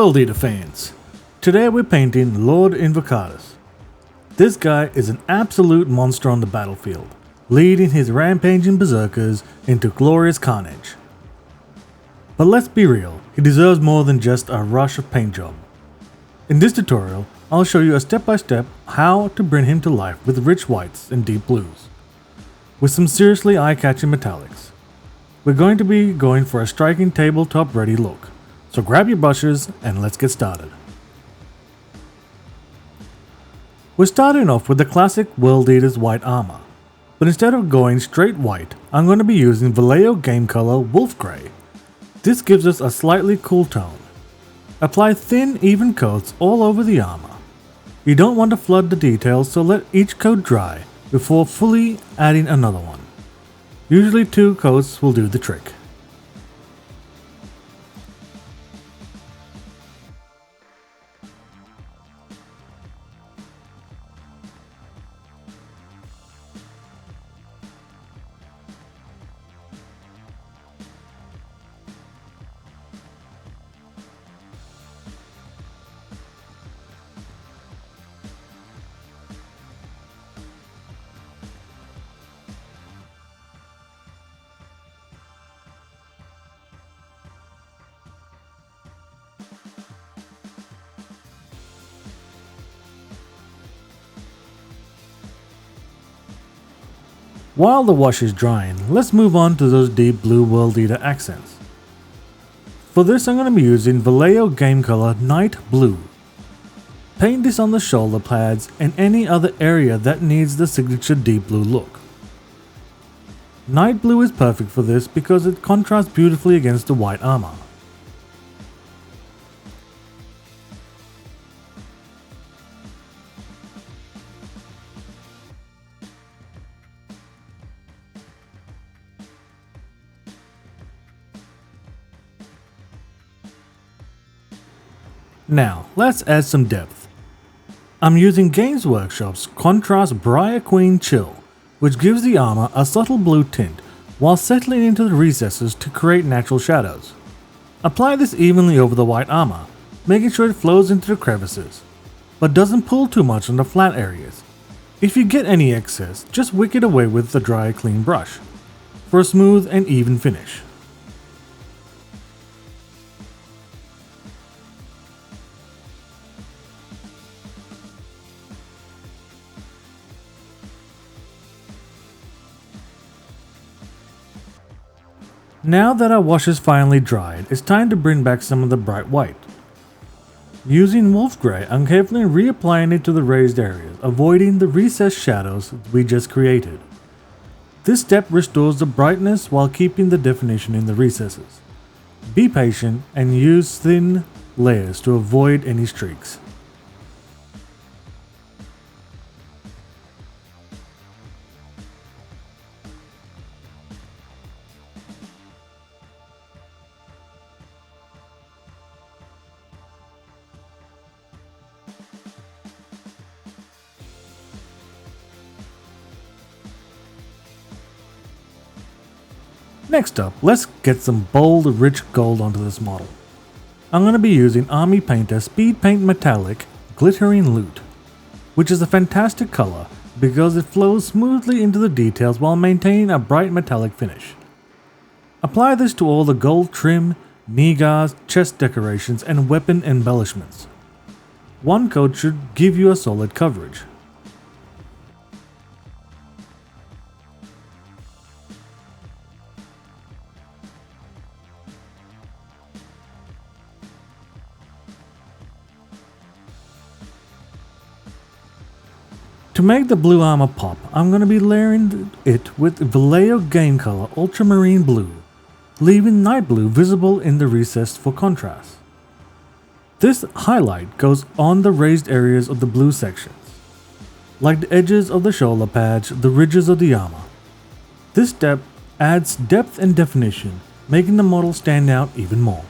World Eater fans, today we're painting Lord Invocatus. This guy is an absolute monster on the battlefield, leading his rampaging berserkers into glorious carnage. But let's be real, he deserves more than just a rush of paint job. In this tutorial, I'll show you a step-by-step how to bring him to life with rich whites and deep blues, with some seriously eye-catching metallics. We're going to be going for a striking tabletop ready look. So grab your brushes and let's get started. We're starting off with the classic World Eater's white armor, but instead of going straight white, I'm going to be using Vallejo game color Wolf Grey. This gives us a slightly cool tone. Apply thin, even coats all over the armor. You don't want to flood the details, so let each coat dry before fully adding another one. Usually 2 coats will do the trick. While the wash is drying, let's move on to those deep blue World Eater accents. For this I'm going to be using Vallejo game color Night Blue. Paint this on the shoulder pads and any other area that needs the signature deep blue look. Night Blue is perfect for this because it contrasts beautifully against the white armor. Now, let's add some depth. I'm using Games Workshop's Contrast Briar Queen Chill, which gives the armor a subtle blue tint while settling into the recesses to create natural shadows. Apply this evenly over the white armor, making sure it flows into the crevices, but doesn't pull too much on the flat areas. If you get any excess, just wick it away with the dry clean brush, for a smooth and even finish. Now that our wash is finally dried, it's time to bring back some of the bright white. Using Wolf Grey, I'm carefully reapplying it to the raised areas, avoiding the recessed shadows we just created. This step restores the brightness while keeping the definition in the recesses. Be patient and use thin layers to avoid any streaks. Next up, let's get some bold, rich gold onto this model. I'm going to be using Army Painter Speedpaint Metallic Glittering Loot, which is a fantastic color because it flows smoothly into the details while maintaining a bright metallic finish. Apply this to all the gold trim, knee guards, chest decorations, and weapon embellishments. 1 coat should give you a solid coverage. To make the blue armor pop, I'm going to be layering it with Vallejo game color Ultramarine Blue, leaving Night Blue visible in the recess for contrast. This highlight goes on the raised areas of the blue sections, like the edges of the shoulder pads, the ridges of the armor. This step adds depth and definition, making the model stand out even more.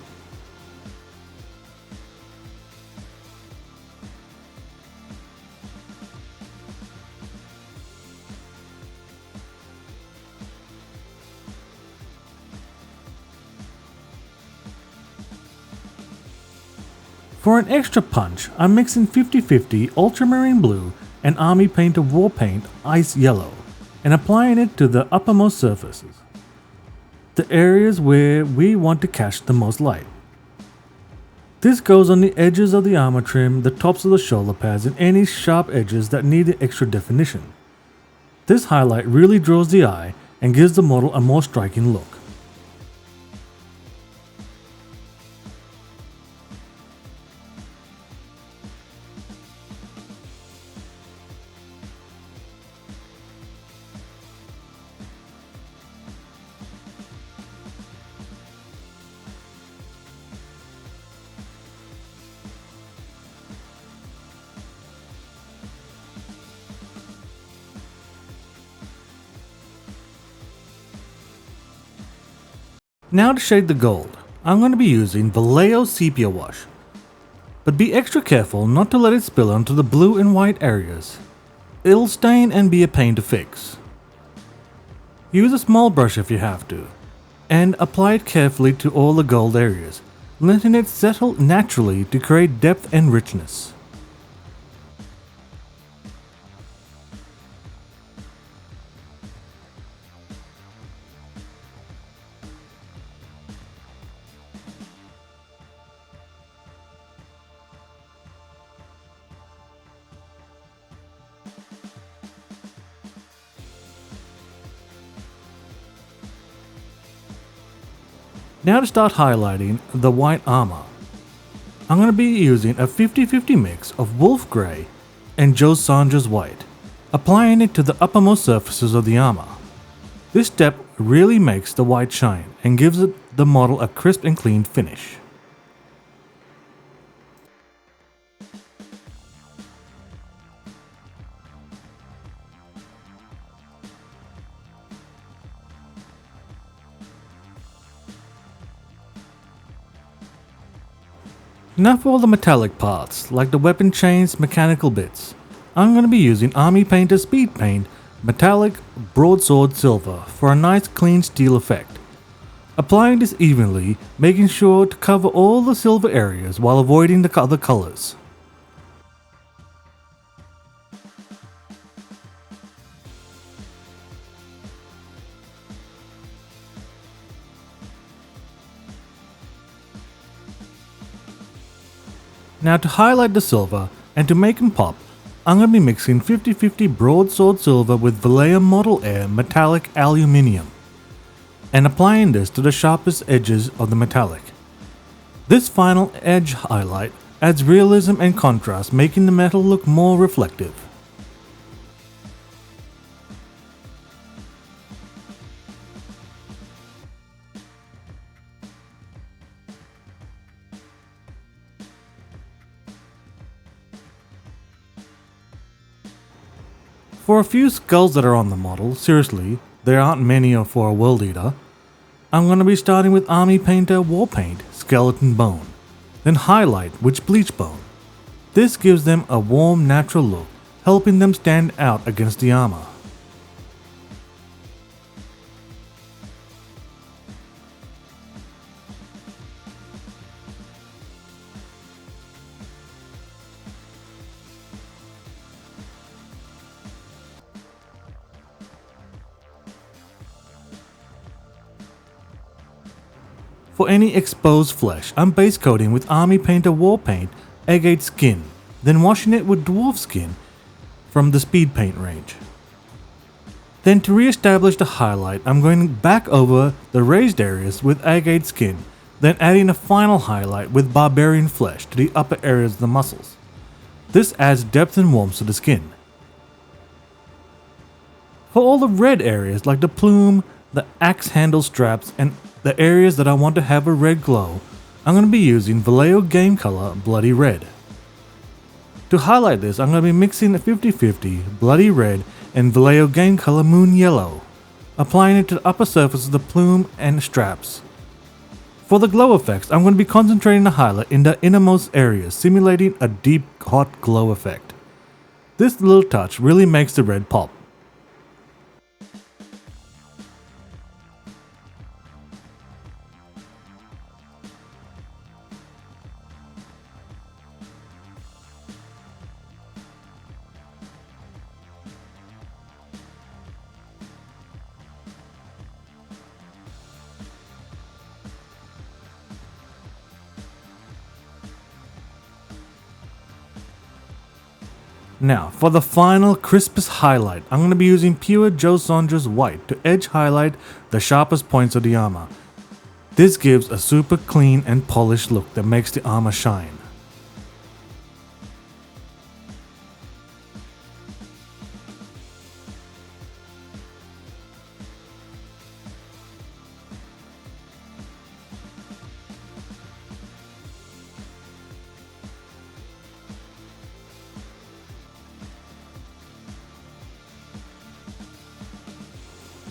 For an extra punch, I'm mixing 50-50 Ultramarine Blue and Army Painter War Paint Ice Yellow and applying it to the uppermost surfaces, the areas where we want to catch the most light. This goes on the edges of the armor trim, the tops of the shoulder pads, and any sharp edges that need extra definition. This highlight really draws the eye and gives the model a more striking look. Now to shade the gold, I'm going to be using Vallejo Sepia wash, but be extra careful not to let it spill onto the blue and white areas. It'll stain and be a pain to fix. Use a small brush if you have to, and apply it carefully to all the gold areas, letting it settle naturally to create depth and richness. Now to start highlighting the white armor. I'm going to be using a 50-50 mix of Wolf Grey and Joe Sandra's white, applying it to the uppermost surfaces of the armor. This step really makes the white shine and gives the model a crisp and clean finish. Now for all the metallic parts, like the weapon chains, mechanical bits. I'm going to be using Army Painter Speedpaint Metallic Broadsword Silver for a nice clean steel effect. Applying this evenly, making sure to cover all the silver areas while avoiding the other colors. Now to highlight the silver and to make them pop, I'm going to be mixing 50-50 Broadsword Silver with Vallejo Model Air Metallic Aluminium and applying this to the sharpest edges of the metallic. This final edge highlight adds realism and contrast, making the metal look more reflective. For a few skulls that are on the model, seriously, there aren't many for a World Eater, I'm going to be starting with Army Painter War Paint Skeleton Bone, then highlight Witch Bleach Bone. This gives them a warm, natural look, helping them stand out against the armor. For any exposed flesh, I'm base coating with Army Painter War Paint Agate Skin, then washing it with Dwarf Skin from the Speedpaint range. Then to re-establish the highlight, I'm going back over the raised areas with Agate Skin, then adding a final highlight with Barbarian Flesh to the upper areas of the muscles. This adds depth and warmth to the skin. For all the red areas like the plume, the axe handle straps, and the areas that I want to have a red glow, I'm going to be using Vallejo Game Color Bloody Red. To highlight this, I'm going to be mixing 50-50 Bloody Red and Vallejo Game Color Moon Yellow, applying it to the upper surface of the plume and straps. For the glow effects, I'm going to be concentrating the highlight in the innermost areas, simulating a deep hot glow effect. This little touch really makes the red pop. Now, for the final crispest highlight, I'm going to be using pure Joe Saunders white to edge highlight the sharpest points of the armor. This gives a super clean and polished look that makes the armor shine.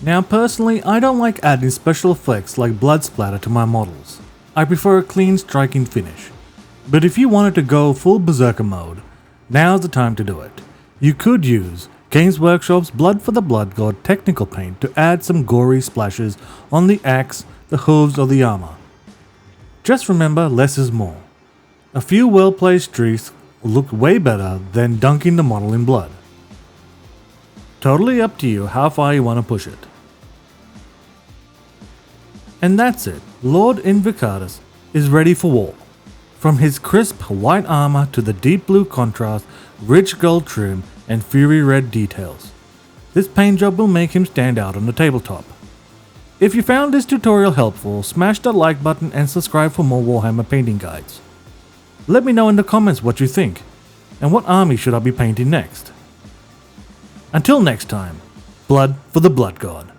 Now personally, I don't like adding special effects like blood splatter to my models. I prefer a clean striking finish. But if you wanted to go full berserker mode, now's the time to do it. You could use Games Workshop's BloodForTheBloodGod technical paint to add some gory splashes on the axe, the hooves or the armor. Just remember, less is more. A few well-placed streaks look way better than dunking the model in blood. Totally up to you how far you want to push it. And that's it, Lord Invocatus is ready for war. From his crisp white armor to the deep blue contrast, rich gold trim and fury red details. This paint job will make him stand out on the tabletop. If you found this tutorial helpful, smash that like button and subscribe for more Warhammer painting guides. Let me know in the comments what you think, and what army should I be painting next. Until next time, blood for the blood god.